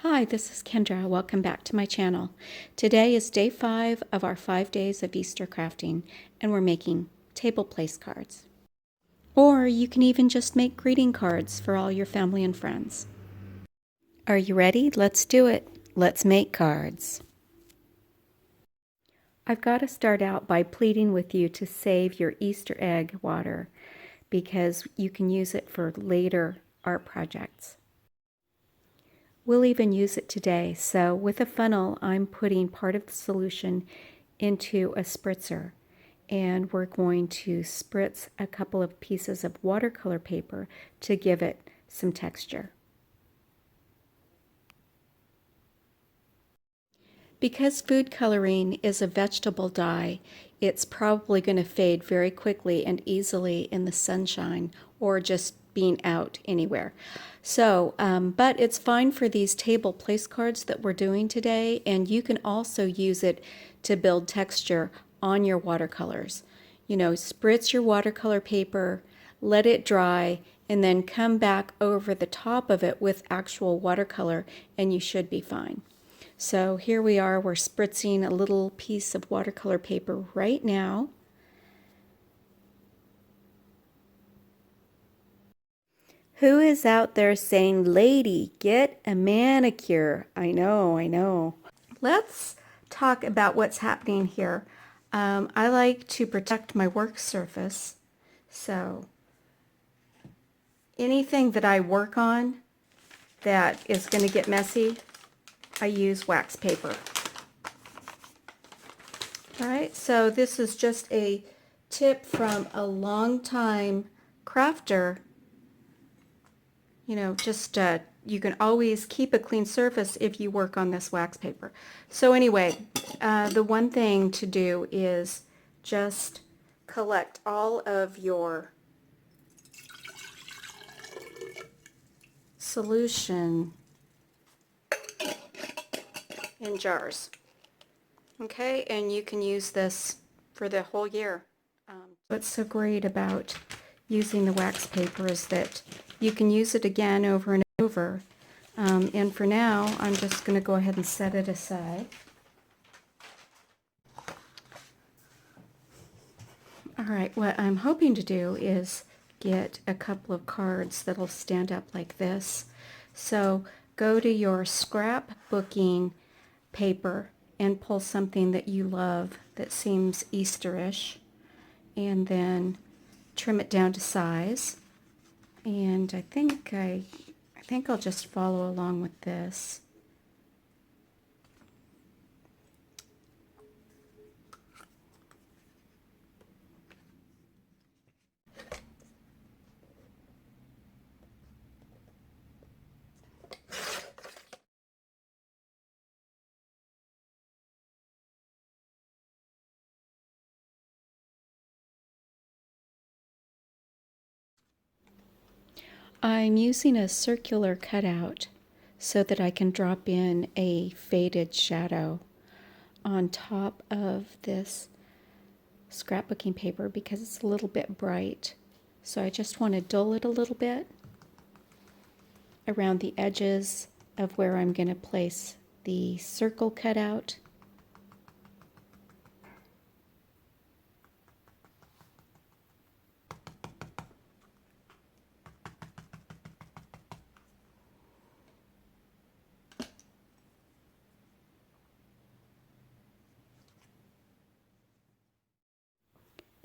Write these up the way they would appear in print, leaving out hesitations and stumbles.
Hi, this is Kendra. Welcome back to my channel. Today is day 5 of our 5 days of Easter crafting, and we're making table place cards. Or you can even just make greeting cards for all your family and friends. Are you ready? Let's do it. Let's make cards. I've got to start out by pleading with you to save your Easter egg water because you can use it for later art projects. We'll even use it today. So with a funnel, I'm putting part of the solution into a spritzer. And we're going to spritz a couple of pieces of watercolor paper to give it some texture. Because food coloring is a vegetable dye, it's probably going to fade very quickly and easily in the sunshine or just being out anywhere. So, but it's fine for these table place cards that we're doing today, and you can also use it to build texture on your watercolors. You know, spritz your watercolor paper, let it dry, and then come back over the top of it with actual watercolor, and you should be fine. So here we are, we're spritzing a little piece of watercolor paper right now. Who is out there saying, lady, get a manicure? I know, I know. Let's talk about what's happening here. I like to protect my work surface. So anything that I work on that is going to get messy, I use wax paper. All right, so this is just a tip from a long-time crafter. You know, just you can always keep a clean surface if you work on this wax paper. So anyway, the one thing to do is just collect all of your solution in jars. Okay, and you can use this for the whole year. What's so great about using the wax paper is that you can use it again over and over. And for now, I'm just going to go ahead and set it aside. All right, what I'm hoping to do is get a couple of cards that'll stand up like this. So go to your scrapbooking paper and pull something that you love that seems Easterish, and then trim it down to size. And I think I'll just follow along with this. I'm using a circular cutout so that I can drop in a faded shadow on top of this scrapbooking paper because it's a little bit bright. So I just want to dull it a little bit around the edges of where I'm going to place the circle cutout.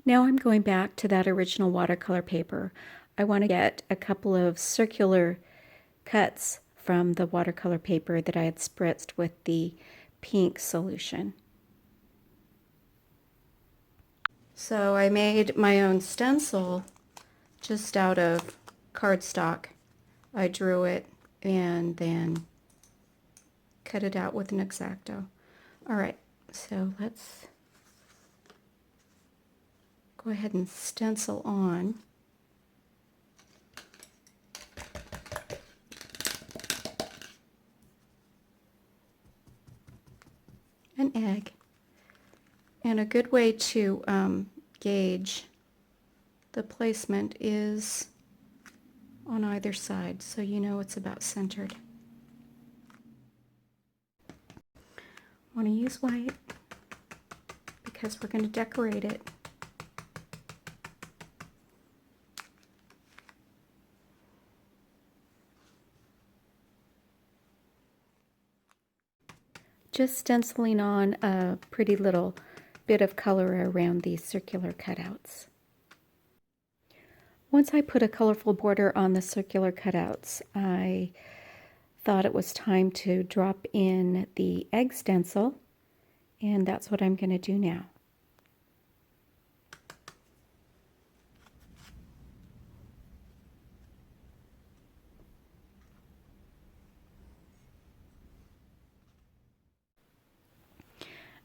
Now I'm going back to that original watercolor paper. I want to get a couple of circular cuts from the watercolor paper that I had spritzed with the pink solution. So I made my own stencil just out of cardstock. I drew it and then cut it out with an X-Acto. All right, so let's go ahead and stencil on. An egg. And a good way to gauge the placement is on either side, so you know it's about centered. want to use white because we're going to decorate it. Just stenciling on a pretty little bit of color around these circular cutouts. Once I put a colorful border on the circular cutouts, I thought it was time to drop in the egg stencil, and that's what I'm going to do now.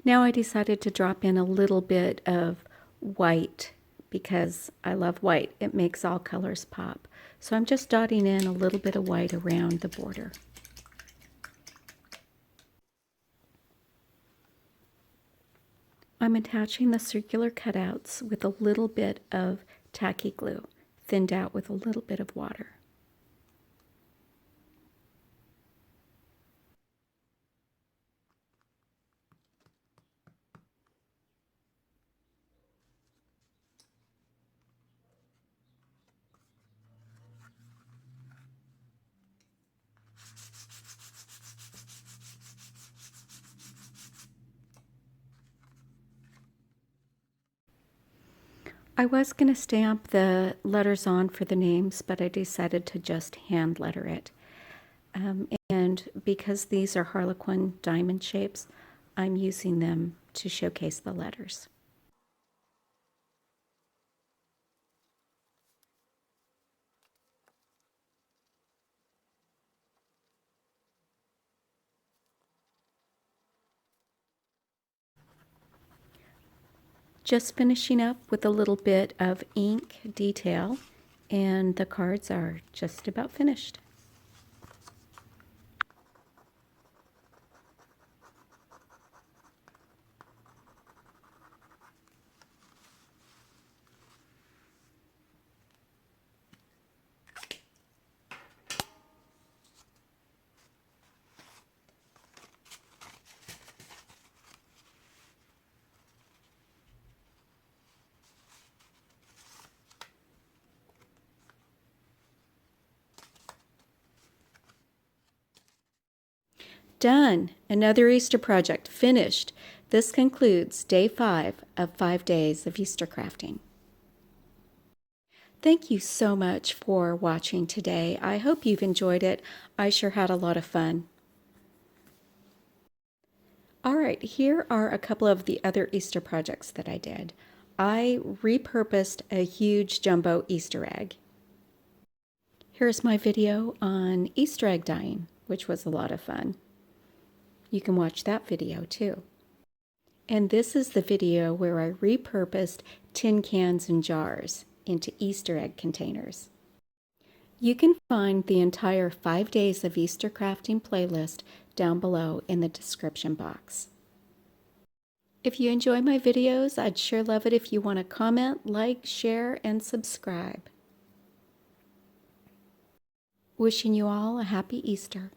Now I decided to drop in a little bit of white because I love white. It makes all colors pop. So I'm just dotting in a little bit of white around the border. I'm attaching the circular cutouts with a little bit of tacky glue, thinned out with a little bit of water. I was going to stamp the letters on for the names, but I decided to just hand letter it. And because these are Harlequin diamond shapes, I'm using them to showcase the letters. Just finishing up with a little bit of ink detail, and the cards are just about finished. Done! Another Easter project finished. This concludes day 5 of 5 days of Easter crafting. Thank you so much for watching today. I hope you've enjoyed it. I sure had a lot of fun. All right, here are a couple of the other Easter projects that I did. I repurposed a huge jumbo Easter egg. Here's my video on Easter egg dyeing, which was a lot of fun. You can watch that video too. And this is the video where I repurposed tin cans and jars into Easter egg containers. You can find the entire 5 days of Easter crafting playlist down below in the description box. If you enjoy my videos, I'd sure love it if you want to comment, like, share, and subscribe. Wishing you all a happy Easter.